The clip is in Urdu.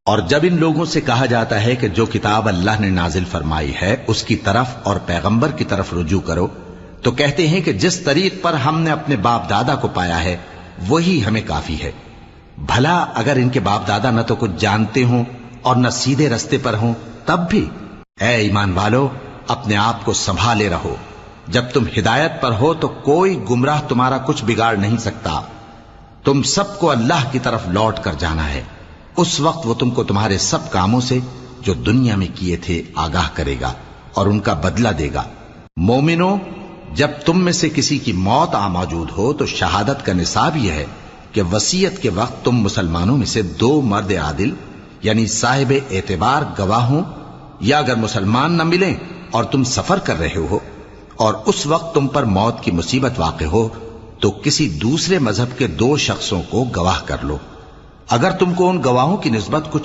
اور جب ان لوگوں سے کہا جاتا ہے کہ جو کتاب اللہ نے نازل فرمائی ہے اس کی طرف اور پیغمبر کی طرف رجوع کرو، تو کہتے ہیں کہ جس طریق پر ہم نے اپنے باپ دادا کو پایا ہے وہی ہمیں کافی ہے۔ بھلا اگر ان کے باپ دادا نہ تو کچھ جانتے ہوں اور نہ سیدھے رستے پر ہوں تب بھی، اے ایمان والو اپنے آپ کو سنبھالے رہو، جب تم ہدایت پر ہو تو کوئی گمراہ تمہارا کچھ بگاڑ نہیں سکتا۔ تم سب کو اللہ کی طرف لوٹ کر جانا ہے، اس وقت وہ تم کو تمہارے سب کاموں سے جو دنیا میں کیے تھے آگاہ کرے گا اور ان کا بدلہ دے گا۔ مومنو، جب تم میں سے کسی کی موت آ موجود ہو تو شہادت کا نصاب یہ ہے کہ وصیت کے وقت تم مسلمانوں میں سے 2 مرد عادل یعنی صاحب اعتبار گواہ ہوں، یا اگر مسلمان نہ ملیں اور تم سفر کر رہے ہو اور اس وقت تم پر موت کی مصیبت واقع ہو تو کسی دوسرے مذہب کے 2 شخصوں کو گواہ کر لو۔ اگر تم کو ان گواہوں کی نسبت کچھ